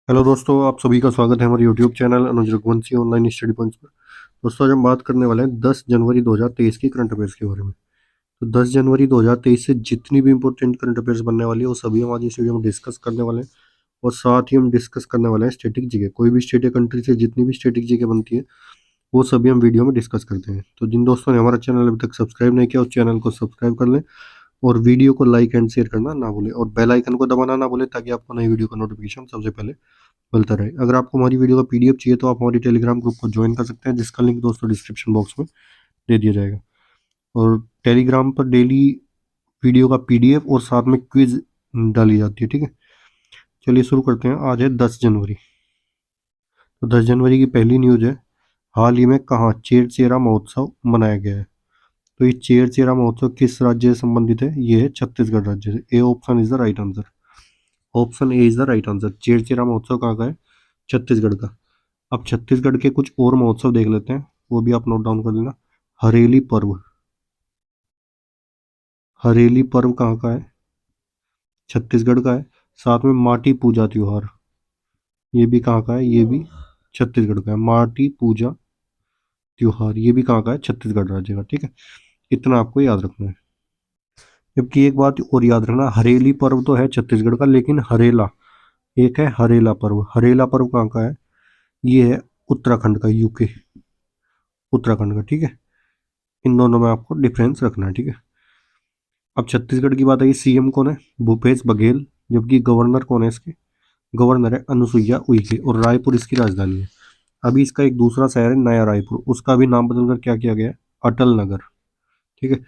Hello दोस्तों, आप सभी का स्वागत है हमारे यूट्यूब चैनल अनुज रघुवंशी ऑनलाइन स्टडी पॉइंट्स पर। दोस्तों, आज हम बात करने वाले हैं 10 जनवरी 2023 की करंट अफेयर्स के बारे में। तो 10 जनवरी 2023 से जितनी भी इंपॉर्टेंट करंट अफेयर्स बनने वाली है वो सभी हम आज इस वीडियो में डिस्कस करने वाले हैं। और साथ ही हम डिस्कस करने वाले हैं स्टैटिक जीके। कोई भी स्टेट या कंट्री से जितनी भी स्टैटिक जीके बनती है वो सभी हम वीडियो में डिस्कस करते हैं। तो जिन दोस्तों ने हमारा चैनल अभी तक सब्सक्राइब नहीं किया उस चैनल को सब्सक्राइब कर लें और वीडियो को लाइक एंड शेयर करना ना भूलें और बेल आइकन को दबाना ना भूलें ताकि आपको नई वीडियो का नोटिफिकेशन सबसे पहले मिलता रहे। अगर आपको हमारी वीडियो का पीडीएफ चाहिए तो आप हमारी टेलीग्राम ग्रुप को ज्वाइन कर सकते हैं, जिसका लिंक दोस्तों डिस्क्रिप्शन बॉक्स में दे दिया जाएगा। और टेलीग्राम पर डेली वीडियो का पीडीएफ और साथ में क्विज डाली जाती है। ठीक है, चलिए शुरू करते हैं। आज है 10 जनवरी। तो 10 जनवरी की पहली न्यूज है, हाल ही में कहाँ चेरचेरा महोत्सव मनाया गया है। तो ये चेरचेरा महोत्सव किस राज्य से संबंधित है? ये है छत्तीसगढ़ राज्य से। A option is the right answer. Option A is the right answer. Cherchera महोत्सव कहाँ का है? छत्तीसगढ़ का। अब छत्तीसगढ़ के कुछ और महोत्सव देख लेते हैं, वो भी आप नोट डाउन कर लेना। हरेली पर्व। हरेली पर्व कहाँ का है? छत्तीसगढ़ का है। साथ में माटी पूजा त्योहार, ये भी कहाँ का है? ये भी छत्तीसगढ़ का है। माटी पूजा त्योहार ये भी कहाँ का है? छत्तीसगढ़ राज्य का। ठीक है, इतना आपको याद रखना है। जबकि एक बात और याद रखना, हरेली पर्व तो है छत्तीसगढ़ का, लेकिन हरेला एक है। हरेला पर्व, हरेला पर्व कहाँ का है? ये है उत्तराखंड का, यूके उत्तराखंड का। ठीक है, इन दोनों में आपको डिफरेंस रखना है। ठीक है, अब छत्तीसगढ़ की बात आई, सीएम कौन है? भूपेश बघेल। जबकि गवर्नर कौन है इसके? गवर्नर है अनुसुईया उइके और रायपुर इसकी राजधानी है। अभी इसका एक दूसरा शहर है नया रायपुर, उसका भी नाम बदलकर क्या किया गया है? अटल नगर। ठीक है,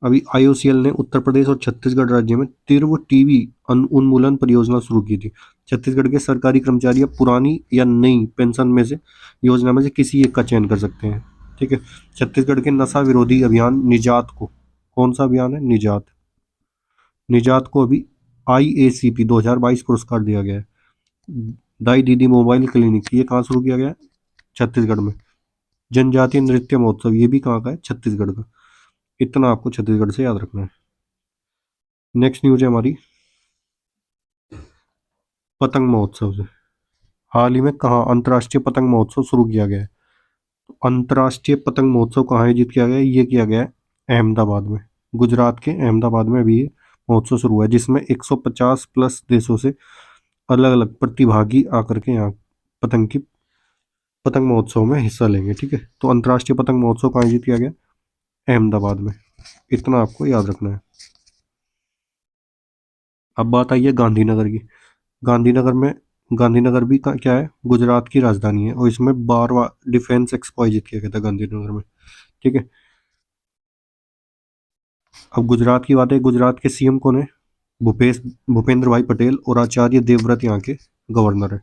अभी आईओसीएल ने उत्तर प्रदेश और छत्तीसगढ़ राज्य में तीव्र टीबी उन्मूलन परियोजना शुरू की थी। छत्तीसगढ़ के सरकारी कर्मचारी अब पुरानी या नई पेंशन में से योजना में से किसी एक का चयन कर सकते हैं। ठीक है, छत्तीसगढ़ के नशा विरोधी अभियान निजात को, कौन सा अभियान है? निजात। निजात को अभी आईएसीपी 2022 पुरस्कार दिया गया है। दाई दीदी मोबाइल क्लिनिक ये कहाँ शुरू किया गया है? छत्तीसगढ़ में। जनजातीय नृत्य महोत्सव ये भी कहाँ का है? छत्तीसगढ़ का। इतना आपको छत्तीसगढ़ से याद रखना है। नेक्स्ट न्यूज है हमारी पतंग महोत्सव से। हाल ही में कहाँ अंतर्राष्ट्रीय पतंग महोत्सव शुरू किया गया है? तो अंतर्राष्ट्रीय पतंग महोत्सव कहाँ आयोजित किया गया है? ये किया गया है अहमदाबाद में। गुजरात के अहमदाबाद में अभी ये महोत्सव शुरू हुआ है, जिसमें 150 प्लस देशों से अलग अलग प्रतिभागी आकर के यहाँ पतंग महोत्सव में हिस्सा लेंगे। ठीक है, तो अंतर्राष्ट्रीय पतंग महोत्सव कहाँ आयोजित किया गया? अहमदाबाद में। इतना आपको याद रखना है। अब बात आई है गांधीनगर की। गांधीनगर में, गांधीनगर भी क्या है? गुजरात की राजधानी है और इसमें 12वां डिफेंस एक्सपो आयोजित किया गया था गांधीनगर में। ठीक है, अब गुजरात की बात है। गुजरात के सीएम कौन है? भूपेंद्र भाई पटेल और आचार्य देवव्रत यहाँ के गवर्नर है।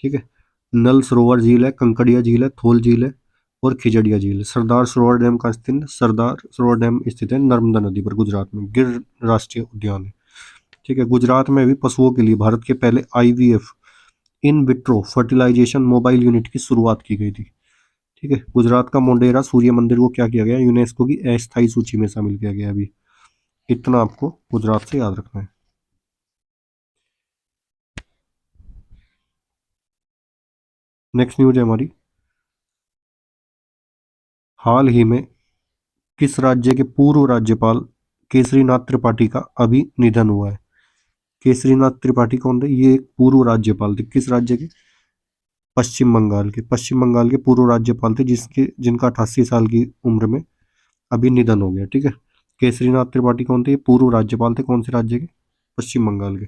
ठीक है, नल सरोवर झील है, कंकड़िया झील है, थोल झील है और खिजड़िया झील है। सरदार सरोवर डैम का स्थित, सरदार सरोवर डैम स्थित है नर्मदा नदी पर, गुजरात में। गिर राष्ट्रीय उद्यान है। ठीक है, गुजरात में भी पशुओं के लिए भारत के पहले IVF in vitro fertilization mobile unit की शुरुआत की गई थी। ठीक है, गुजरात का मोंडेरा सूर्य मंदिर को क्या किया गया? यूनेस्को की अस्थायी सूची में शामिल किया गया अभी। इतना आपको गुजरात से याद रखना है। नेक्स्ट न्यूज है हमारी, हाल ही में किस राज्य के पूर्व राज्यपाल केसरीनाथ त्रिपाठी का अभी निधन हुआ है? केसरीनाथ त्रिपाठी कौन थे? ये एक पूर्व राज्यपाल थे। किस राज्य के? पश्चिम बंगाल के। पश्चिम बंगाल के पूर्व राज्यपाल थे, जिनका 88 साल की उम्र में अभी निधन हो गया। ठीक है, केसरीनाथ त्रिपाठी कौन थे? ये पूर्व राज्यपाल थे। कौन से राज्य के? पश्चिम बंगाल के।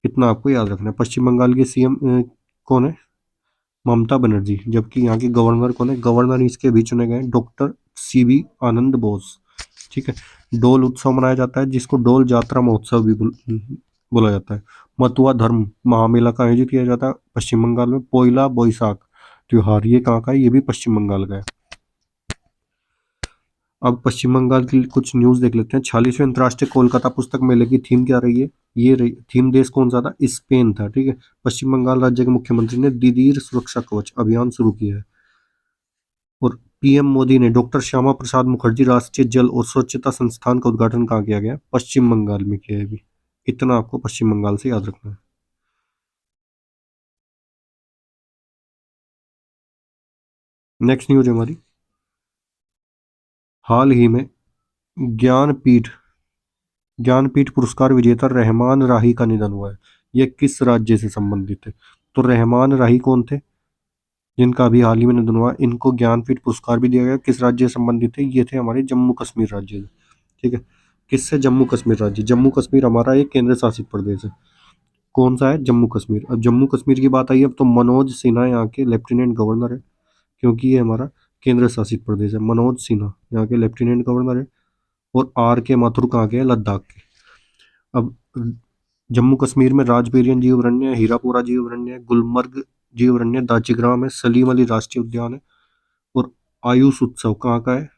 इतना आपको याद रखना है। पश्चिम बंगाल के सीएम कौन है? ममता बनर्जी। जबकि यहाँ के गवर्नर कौन है? गवर्नर इसके भी चुने गए डॉक्टर सीवी आनंद बोस। ठीक है, डोल उत्सव मनाया जाता है, जिसको डोल जात्रा महोत्सव भी बोला जाता है। मतुआ धर्म महामेला का आयोजित किया जाता है पश्चिम बंगाल में। पोइला बोईसाख त्योहार ये कहाँ का है? ये भी पश्चिम बंगाल का है। अब पश्चिम बंगाल की कुछ न्यूज देख लेते हैं। 46वें अंतर्राष्ट्रीय कोलकाता पुस्तक मेले की थीम क्या रही है? ये रही थीम, देश कौन सा था? स्पेन था। ठीक है, पश्चिम बंगाल राज्य के मुख्यमंत्री ने दीदीर सुरक्षा कवच अभियान शुरू किया है। और पीएम मोदी ने डॉक्टर श्यामा प्रसाद मुखर्जी राष्ट्रीय जल और स्वच्छता संस्थान का उद्घाटन कहाँ किया गया? पश्चिम बंगाल में किया है अभी। इतना आपको पश्चिम बंगाल से याद रखना है। नेक्स्ट न्यूज है हमारी, हाल ही में ज्ञानपीठ ज्ञानपीठ पुरस्कार विजेता रहमान राही का निधन हुआ है। ये किस राज्य से संबंधित है? तो रहमान राही कौन थे, जिनका अभी हाल ही में निधन हुआ, इनको ज्ञानपीठ पुरस्कार भी दिया गया, किस राज्य से संबंधित है? ये थे हमारे जम्मू कश्मीर राज्य से। ठीक है, किससे? जम्मू कश्मीर राज्य। जम्मू कश्मीर हमारा एक केंद्र शासित प्रदेश है। कौन सा है? जम्मू कश्मीर। अब जम्मू कश्मीर की बात आई अब, तो मनोज सिन्हा यहाँ के लेफ्टिनेंट गवर्नर है, क्योंकि ये हमारा केंद्र शासित प्रदेश है। मनोज सिन्हा यहाँ के लेफ्टिनेंट गवर्नर है। और आर के माथुर कहाँ के हैं? लद्दाख के। अब जम्मू कश्मीर में राजबेरियन जीव अभयारण्य है, हीरापुरा जीव अभयारण्य है, गुलमर्ग जीव अभयारण्य, दाचिग्राम है, सलीम अली राष्ट्रीय उद्यान है। और आयुष उत्सव कहाँ का है?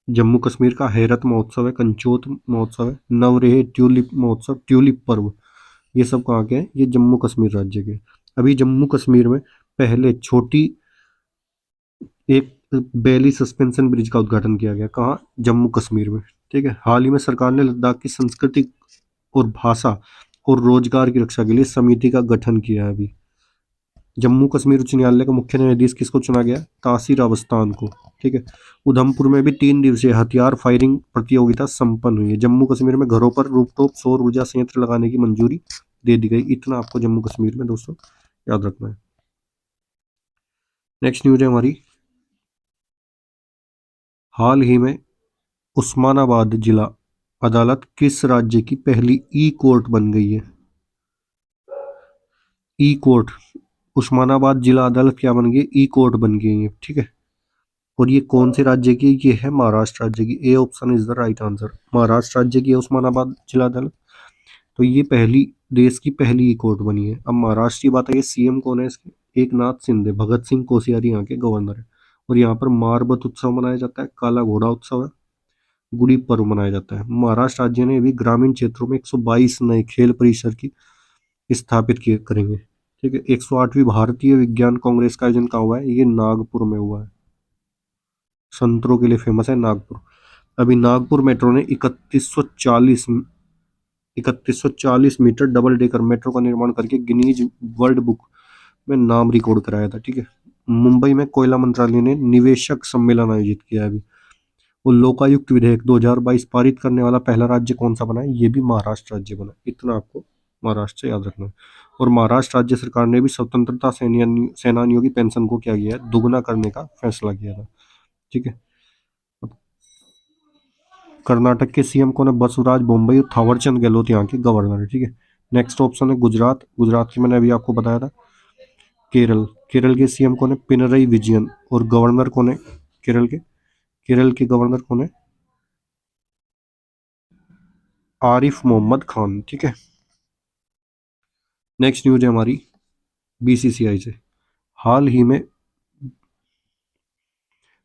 जम्मू कश्मीर का। हैरत महोत्सव है, कंचोत महोत्सव है, नवरेह ट्यूलिप महोत्सव, ट्यूलिप पर्व, ये सब कहाँ के हैं? ये जम्मू कश्मीर राज्य के। अभी जम्मू कश्मीर में पहले छोटी एक बेली सस्पेंशन ब्रिज का उद्घाटन किया गया। कहाँ? जम्मू कश्मीर में। ठीक है, हाल ही में सरकार ने लद्दाख की संस्कृति और भाषा और रोजगार की रक्षा के लिए समिति का गठन किया है। अभी जम्मू कश्मीर उच्च न्यायालय का मुख्य न्यायाधीश किसको चुना गया? तासिर अवस्थान को। ठीक है, उधमपुर में भी 3 दिवसीय हथियार फायरिंग प्रतियोगिता संपन्न हुई है। जम्मू कश्मीर में घरों पर रूफटॉप सौर ऊर्जा संयंत्र लगाने की मंजूरी दे दी गई। इतना आपको जम्मू कश्मीर में दोस्तों याद रखना है। नेक्स्ट न्यूज है हमारी, हाल ही में उस्मानाबाद जिला अदालत किस राज्य की पहली ई कोर्ट बन गई है? ई कोर्ट, उस्मानाबाद जिला अदालत क्या बन गई? ई कोर्ट बन गई है। ठीक है, और ये कौन से राज्य की? ये है महाराष्ट्र राज्य की। ए option is the right answer. Maharashtra राज्य की है उस्मानाबाद जिला अदालत। तो ये पहली, देश की पहली ई कोर्ट बनी है। अब महाराष्ट्र की बात है, सीएम कौन है इसके? एक नाथ शिंदे। भगत सिंह कोश्यारी यहाँ के गवर्नर है। और यहाँ पर मारबत उत्सव मनाया जाता है, काला घोड़ा उत्सव है, गुड़ी पर्व मनाया जाता है। महाराष्ट्र राज्य ने भी ग्रामीण क्षेत्रों में 122 नए खेल परिसर की स्थापित किए करेंगे। ठीक है, 108वीं भारतीय विज्ञान कांग्रेस का आयोजन कहाँ हुआ है? ये नागपुर में हुआ है। संतरों के लिए फेमस है नागपुर। अभी नागपुर मेट्रो ने 3140 मीटर डबल डेकर मेट्रो का निर्माण करके गिनीज वर्ल्ड बुक में नाम रिकॉर्ड कराया था। ठीक है, मुंबई में कोयला मंत्रालय ने निवेशक सम्मेलन आयोजित किया है अभी। वो लोकायुक्त विधेयक 2022 पारित करने वाला पहला राज्य कौन सा बना है? ये भी महाराष्ट्र राज्य बना। इतना आपको महाराष्ट्र से याद रखना है। और महाराष्ट्र राज्य सरकार ने भी स्वतंत्रता सेनानियों की पेंशन को क्या किया है? दुगना करने का फैसला किया था। ठीक है, अब कर्नाटक के सीएम कौन है? बसवराज बोम्मई। और थावरचंद गहलोत यहाँ के गवर्नर है। ठीक है, नेक्स्ट ऑप्शन है गुजरात। गुजरात की मैंने अभी आपको बताया था। केरल, केरल के सीएम कौन है? पिनरई विजयन। और गवर्नर कौन है केरल के? केरल के गवर्नर कौन है? आरिफ मोहम्मद खान। ठीक है, नेक्स्ट न्यूज है हमारी बीसीसीआई से। हाल ही में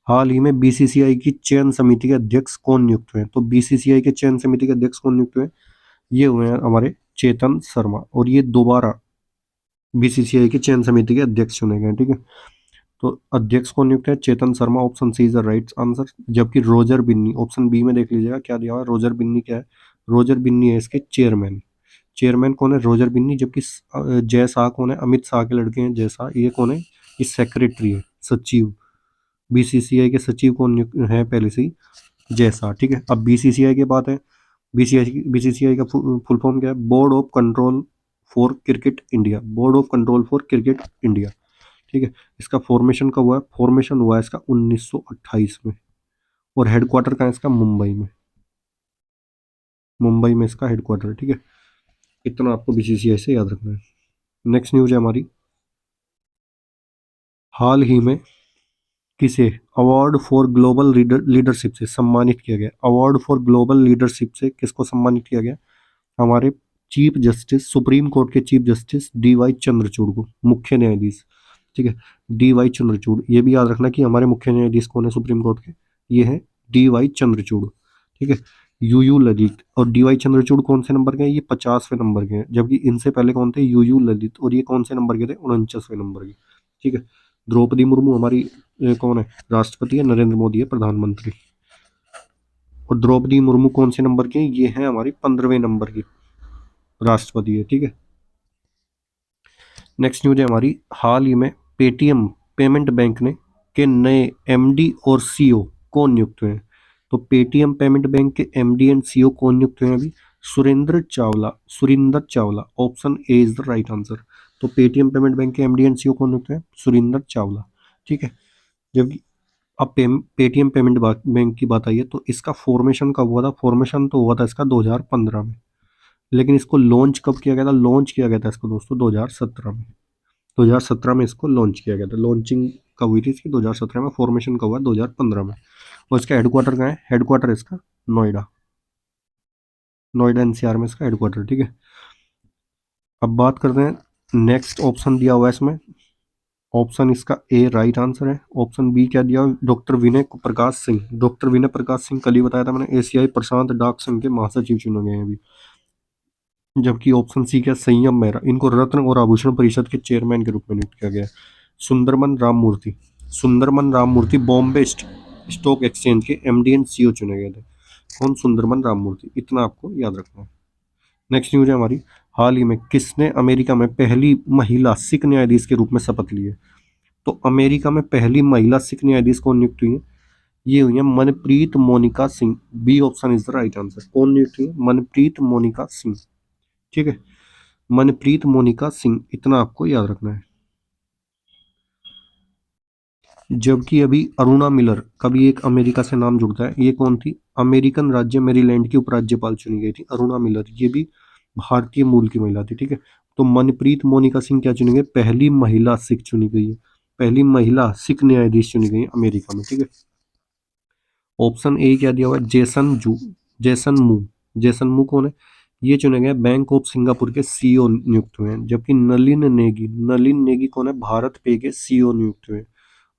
हाल ही में बीसीसीआई की चयन समिति के अध्यक्ष कौन नियुक्त हुए हैं? तो बीसीसीआई के चयन समिति के अध्यक्ष कौन नियुक्त हुए हैं? ये हुए हैं हमारे चेतन शर्मा। और ये दोबारा बीसीसीआई की चयन समिति के अध्यक्ष चुने गए हैं। ठीक है, तो अध्यक्ष कौन नियुक्त है? Chetan Sharma. Option C is the right answer. जबकि रोजर बिन्नी, ऑप्शन बी में देख लीजिएगा क्या दिया हुआ है। रोजर बिन्नी क्या है? रोजर बिन्नी है इसके चेयरमैन। चेयरमैन कौन है? रोजर बिन्नी। जबकि जय शाह कौन है? अमित शाह के लड़के हैं जय शाह। ये कौन है? ये सेक्रेटरी है, सचिव। बीसीसीआई के सचिव कौन नियुक्त है पहले से ही? जय शाह। ठीक है, अब बीसीसीआई की बात है। बीसीसीआई का फुल फॉर्म क्या है? Board of control for cricket India. Board of control for cricket India. ठीक है, इसका फॉर्मेशन कब हुआ है? फॉर्मेशन हुआ है इसका 1928 में। और हेडक्वार्टर कहाँ है इसका? मुंबई में। मुंबई में इसका हेडक्वार्टर है। ठीक है, इतना आपको बीसीसीआई से याद रखना है। नेक्स्ट न्यूज है हमारी, हाल ही में किसे अवार्ड फॉर ग्लोबल लीडरशिप से सम्मानित किया गया? अवार्ड फॉर ग्लोबल लीडरशिप से किसको सम्मानित किया गया? हमारे चीफ जस्टिस, सुप्रीम कोर्ट के चीफ जस्टिस डीवाई चंद्रचूड़ को, मुख्य न्यायाधीश। ठीक है, डीवाई चंद्रचूड़। ये भी याद रखना कि हमारे मुख्य न्यायाधीश कौन है सुप्रीम कोर्ट के? ये है डीवाई चंद्रचूड़। ठीक है, यूयू ललित और डीवाई चंद्रचूड़ कौन से नंबर के हैं? ये 50वें नंबर के हैं। जबकि इनसे पहले कौन थे? यूयू ललित। और ये कौन से नंबर के थे? 49वें नंबर के। ठीक है, द्रौपदी मुर्मू हमारी कौन है? राष्ट्रपति है। नरेंद्र मोदी है प्रधानमंत्री। और द्रौपदी मुर्मू कौन से नंबर की? ये है हमारी 15वें नंबर की राष्ट्रपति है। ठीक है, नेक्स्ट न्यूज है हमारी, हाल ही में पेटीएम पेमेंट बैंक ने के नए एमडी और सीईओ कौन नियुक्त हुए हैं? तो पेटीएम पेमेंट बैंक के एमडी एंड सीईओ कौन नियुक्त हुए हैं अभी? Surinder Chawla option A is the right answer. तो पेटीएम पेमेंट बैंक के एमडी एंड सीईओ कौन नियुक्त हैं? सुरिंदर चावला। ठीक है। जबकि अब पेटीएम पेमेंट बैंक की बात आई है तो इसका फॉर्मेशन कब हुआ था? फॉर्मेशन तो हुआ था इसका 2015 में, लेकिन इसको लॉन्च कब किया गया था? लॉन्च किया गया था इसको दोस्तों 2017 में। 2017 में इसको लॉन्च किया गया था। लॉन्चिंग कब हुई थी इसकी? 2017 में। फॉर्मेशन कब हुआ? 2015 में। और इसका हेडक्वार्टर कहाँ है? हेडक्वार्टर इसका नोएडा। नोएडा एनसीआर में इसका हेडक्वार्टर। ठीक है। अब बात करते हैं, नेक्स्ट ऑप्शन दिया हुआ है इसमें, ऑप्शन इसका ए राइट आंसर है। ऑप्शन बी क्या दिया? डॉक्टर विनय प्रकाश सिंह। डॉक्टर विनय प्रकाश सिंह कल ही बताया था मैंने, एशियाई प्रशांत डाक संघ के महासचिव चुने गए हैं अभी। जबकि ऑप्शन सी क्या? संयम मेहरा, इनको रत्न और आभूषण परिषद के चेयरमैन के रूप में नियुक्त किया गया है। सुंदरमन राममूर्ति, सुंदरमन राममूर्ति बॉम्बे स्टॉक एक्सचेंज के एमडी एंड सीईओ चुने गए थे। कौन? सुंदरमन राममूर्ति। इतना आपको याद रखना है। नेक्स्ट न्यूज है हमारी, हाल ही में किसने अमेरिका में पहली महिला सिख न्यायाधीश के रूप में शपथ ली है? तो अमेरिका में पहली महिला सिख न्यायाधीश कौन नियुक्त हुई है? ये हुई है Manpreet Monika Singh. B option is the right answer. कौन नियुक्त हुई है? मनप्रीत मोनिका सिंह। ठीक है। मनप्रीत मोनिका सिंह, इतना आपको याद रखना है। जबकि अभी अरुणा मिलर का भी एक अमेरिका से नाम जुड़ता है। ये कौन थी? अमेरिकन राज्य मेरीलैंड की उपराज्यपाल चुनी गई थी अरुणा मिलर। ये भी भारतीय मूल की महिला थी। ठीक है। तो मनप्रीत मोनिका सिंह क्या चुनी गई? पहली महिला सिख चुनी गई है। पहली महिला सिख न्यायाधीश चुनी गई है अमेरिका में। ठीक है। ऑप्शन ए क्या दिया हुआ है? जेसन मू। जेसन मू कौन है? ये चुने गए बैंक ऑफ सिंगापुर के सीईओ नियुक्त हुए हैं। जबकि नलिन नेगी कौन है? भारत पे के सीईओ नियुक्त हुए हैं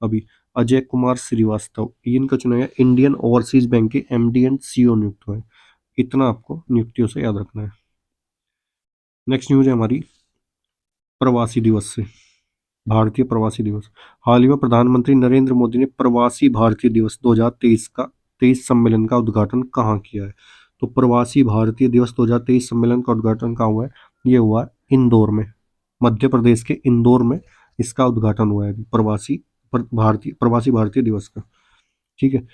अभी। अजय कुमार श्रीवास्तव, इनका चुना गया इंडियन ओवरसीज बैंक के एमडी एंड सीईओ नियुक्त हुए हैं। इतना आपको नियुक्तियों से याद रखना है। नेक्स्ट न्यूज है हमारी प्रवासी दिवस से। भारतीय प्रवासी दिवस, हाल ही में प्रधानमंत्री नरेंद्र मोदी ने प्रवासी भारतीय दिवस 2023 सम्मेलन का उद्घाटन कहाँ किया है? तो प्रवासी भारतीय दिवस 2023 सम्मेलन का उद्घाटन कहाँ हुआ है? ये हुआ है इंदौर में, मध्य प्रदेश के इंदौर में इसका उद्घाटन हुआ है अभी, प्रवासी भारतीय दिवस का। ठीक है।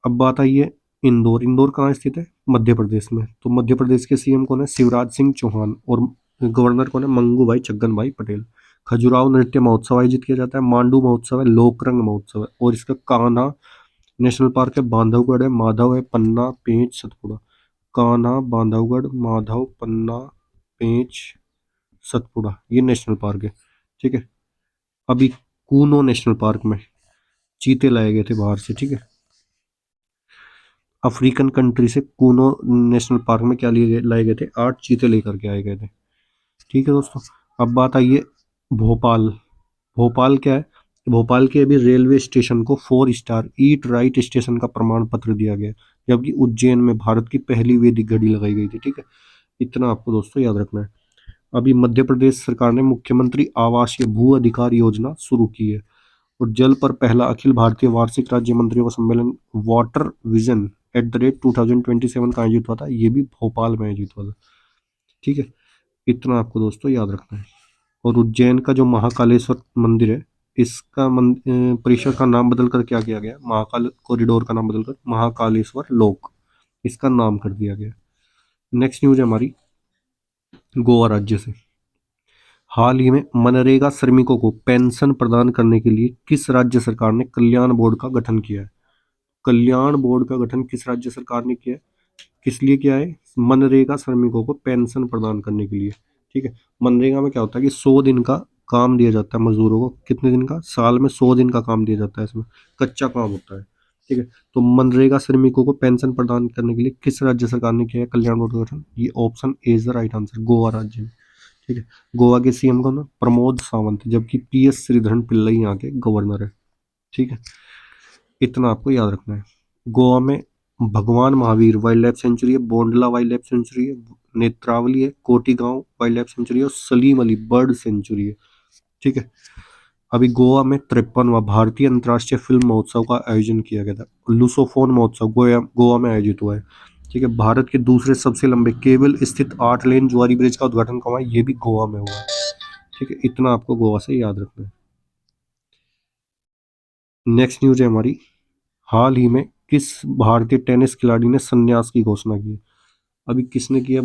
अब बात आई है इंदौर। इंदौर कहाँ स्थित है? मध्य प्रदेश में। तो मध्य प्रदेश के सीएम कौन है? शिवराज सिंह चौहान। और गवर्नर कौन है? मंगू भाई छगन भाई पटेल। खजुराहो नृत्य महोत्सव आयोजित किया जाता है, मांडू महोत्सव है, लोकरंग महोत्सव है, और इसका कान्हा नेशनल पार्क है, बांधवगढ़ है, माधव है, पन्ना, पेंच, सतपुड़ा। कान्हा, बांधवगढ़, माधव, पन्ना, पेंच, सतपुड़ा, ये नेशनल पार्क है। ठीक है। अभी कूनो नेशनल पार्क में चीते लाए गए थे बाहर से। ठीक है। अफ्रीकन कंट्री से कूनो नेशनल पार्क में क्या लाए गए थे? 8 चीते लेकर के आए गए थे। ठीक है दोस्तों। अब बात आई है भोपाल। भोपाल क्या है? भोपाल के अभी रेलवे स्टेशन को 4 स्टार ईट राइट स्टेशन का प्रमाण पत्र दिया गया, जबकि उज्जैन में भारत की पहली वैदिक घड़ी लगाई गई थी। ठीक है। इतना आपको दोस्तों याद रखना है। अभी मध्य प्रदेश सरकार ने मुख्यमंत्री आवासीय भू अधिकार योजना शुरू की है, और जल पर पहला अखिल भारतीय वार्षिक राज्य मंत्रियों का सम्मेलन वाटर विजन @2027 का आयोजित हुआ था। ये भी भोपाल में आयोजित हुआ था। ठीक है। इतना आपको दोस्तों याद रखना है। और उज्जैन का जो महाकालेश्वर मंदिर है, इसका परिसर का नाम बदल कर क्या किया गया? महाकाल कॉरिडोर का नाम बदलकर महाकालेश्वर लोक इसका नाम कर दिया गया। नेक्स्ट न्यूज है हमारी गोवा राज्य से। हाल ही में मनरेगा श्रमिकों को पेंशन प्रदान करने के लिए किस राज्य सरकार ने कल्याण बोर्ड का गठन किया है? कल्याण बोर्ड का गठन किस राज्य सरकार ने किया है? किस लिए किया है? मनरेगा श्रमिकों को पेंशन प्रदान करने के लिए। ठीक है। मनरेगा में क्या होता है कि 100 दिन का काम दिया जाता है मजदूरों को। कितने दिन का? साल में 100 दिन का काम दिया जाता है, इसमें कच्चा काम होता है। ठीक है। तो मनरेगा श्रमिकों को पेंशन प्रदान करने के लिए किस राज्य सरकार ने किया है कल्याण बोर्ड का गठन? ये option A is the right answer, Goa राज्य में। ठीक है। गोवा के सीएम कौन है? प्रमोद सावंत, जबकि पीएस श्रीधरन पिल्लई यहाँ के गवर्नर है। ठीक है। इतना आपको याद रखना है। गोवा में भगवान महावीर वाइल्ड लाइफ सेंचुरी है, बोंडला वाइल्ड लाइफ सेंचुरी है, नेत्रावली है, कोटी गांव वाइल्ड लाइफ सेंचुरी है, और सलीम अली बर्ड सेंचुरी है। ठीक है। अभी गोवा में 53वां भारतीय अंतर्राष्ट्रीय फिल्म महोत्सव का आयोजन किया गया था। लुसोफोन महोत्सव गोवा में आयोजित हुआ है। ठीक है। भारत के दूसरे सबसे लंबे केबल स्थित 8 लेन जुआरी ब्रिज का उद्घाटन कहाँ हुआ? ये भी गोवा में हुआ है। ठीक है। इतना आपको गोवा से याद रखना है। नेक्स्ट न्यूज है हमारी, हाल ही में किस भारतीय टेनिस खिलाड़ी ने संन्यास की घोषणा की है? अभी किसने की है,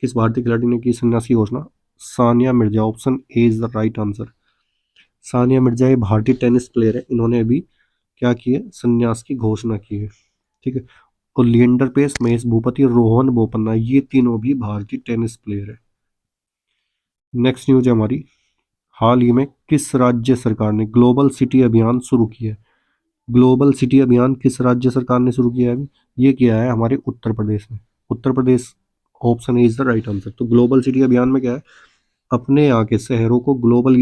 किस भारतीय खिलाड़ी ने की संन्यास की घोषणा? Sania Mirza, option A is the right answer. Sania Mirza ये भारतीय टेनिस प्लेयर है, इन्होंने अभी क्या की है, संन्यास की घोषणा की है। ठीक है। और लिएंडर पेस, महेश भूपति, रोहन बोपन्ना, ये तीनों भी भारतीय टेनिस प्लेयर है। नेक्स्ट न्यूज है हमारी, हाल ही में किस राज्य सरकार ने ग्लोबल सिटी अभियान शुरू किया है? ग्लोबल सिटी अभियान किस राज्य सरकार ने शुरू किया है अभी? ये किया है हमारे उत्तर प्रदेश में। Uttar Pradesh, option A is the right answer. तो ग्लोबल सिटी अभियान में क्या है, अपने यहाँ के शहरों को ग्लोबल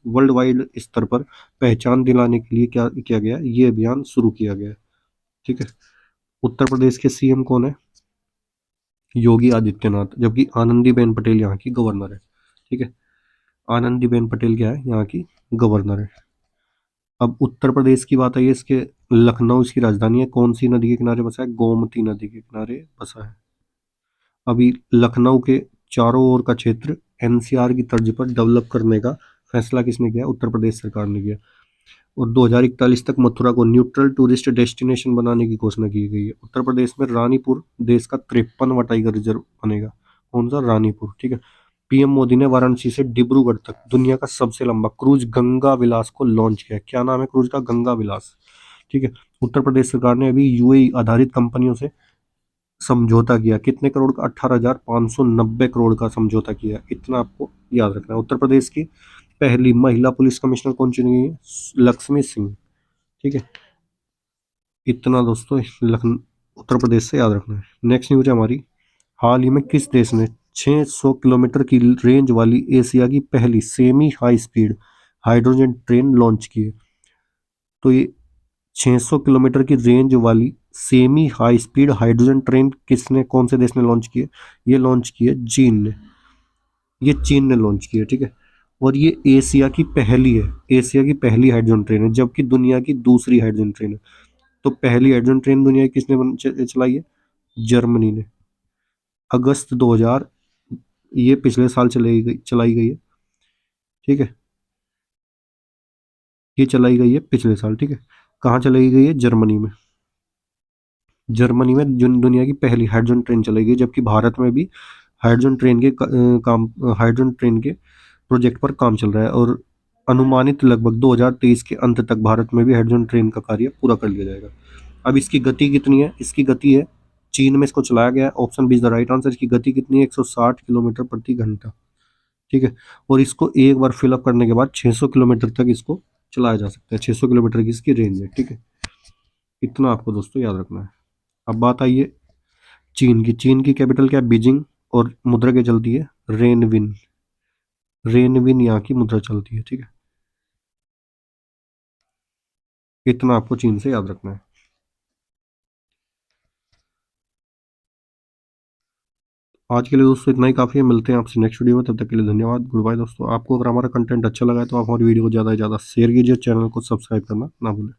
वर्ल्ड वाइड स्तर पर पहचान दिलाने के लिए क्या किया गया, ये अभियान शुरू किया गया है। ठीक है। उत्तर प्रदेश के सीएम कौन है? योगी आदित्यनाथ, जबकि आनंदीबेन पटेल यहाँ की गवर्नर है। ठीक है। आनंदीबेन पटेल क्या है, यहाँ की गवर्नर है। अब उत्तर प्रदेश की बात आई है, इसके लखनऊ इसकी राजधानी है, कौन सी नदी के किनारे बसा है? गोमती नदी के किनारे बसा है। अभी लखनऊ के चारों ओर का क्षेत्र एनसीआर की तर्ज पर डेवलप करने का फैसला किसने किया? उत्तर प्रदेश सरकार ने किया। और 2041 तक मथुरा को न्यूट्रल टूरिस्ट डेस्टिनेशन बनाने की घोषणा की गई है। उत्तर प्रदेश में रानीपुर देश का 53वां टाइगर रिजर्व बनेगा। कौन सा? रानीपुर। ठीक है। पीएम मोदी ने वाराणसी से डिब्रूगढ़ तक दुनिया का सबसे लंबा क्रूज गंगा विलास को लॉन्च किया। क्या नाम है क्रूज का? गंगा विलास। ठीक है। उत्तर प्रदेश सरकार ने अभी यूएई आधारित कंपनियों से समझौता किया, कितने करोड़ का? 18,590 करोड़ का समझौता किया। इतना आपको याद रखना है। उत्तर प्रदेश की पहली महिला पुलिस कमिश्नर कौन चुनी गई है? लक्ष्मी सिंह। ठीक है। इतना दोस्तों लखनऊ उत्तर प्रदेश से याद रखना है। नेक्स्ट न्यूज है हमारी, हाल ही में किस देश ने 600 किलोमीटर की रेंज वाली एशिया की पहली semi high speed hydrogen train launch की है? तो ये 600 किलोमीटर की रेंज वाली semi high speed hydrogen train किसने, कौन से देश ने लॉन्च की है? ये लॉन्च की है चीन ने। ये चीन ने लॉन्च की है। ठीक है। और ये एशिया की पहली है, एशिया की पहली हाइड्रोजन ट्रेन है, जबकि दुनिया की दूसरी हाइड्रोजन ट्रेन है। तो पहली हाइड्रोजन ट्रेन दुनिया की किसने चलाई है? जर्मनी ने। अगस्त 2000, ये पिछले साल चलाई गई है। ठीक है। ये चलाई गई है पिछले साल। ठीक है। कहाँ चलाई गई है? जर्मनी में। जर्मनी में दुनिया की पहली हाइड्रोजन ट्रेन चलाई गई, जबकि भारत में भी हाइड्रोजन ट्रेन के काम हाइड्रोजन ट्रेन के प्रोजेक्ट पर काम चल रहा है। और अनुमानित लगभग 2023 के अंत तक भारत में भी हाइड्रोजन ट्रेन का कार्य पूरा कर लिया जाएगा। अब इसकी गति कितनी है? इसकी गति है, चीन में इसको चलाया गया है, option B is the right answer. इसकी गति कितनी है? 160 किलोमीटर प्रति घंटा। ठीक है। और इसको एक बार फिलअप करने के बाद 600 किलोमीटर तक इसको चलाया जा सकता है। 600 किलोमीटर की इसकी रेंज है। ठीक है। इतना आपको दोस्तों याद रखना है। अब बात आई है चीन की। चीन की कैपिटल क्या है? बीजिंग। और मुद्रा क्या चलती है? रेनविन। रेनविन यहाँ की मुद्रा चलती है। ठीक है। इतना आपको चीन से याद रखना है। आज के लिए दोस्तों इतना ही काफ़ी है। मिलते हैं आपसे नेक्स्ट वीडियो में, तब तक के लिए धन्यवाद। गुड बाय दोस्तों। आपको अगर हमारा कंटेंट अच्छा लगा है तो आप हमारी वीडियो को ज़्यादा से ज़्यादा शेयर कीजिए, चैनल को सब्सक्राइब करना ना भूलें।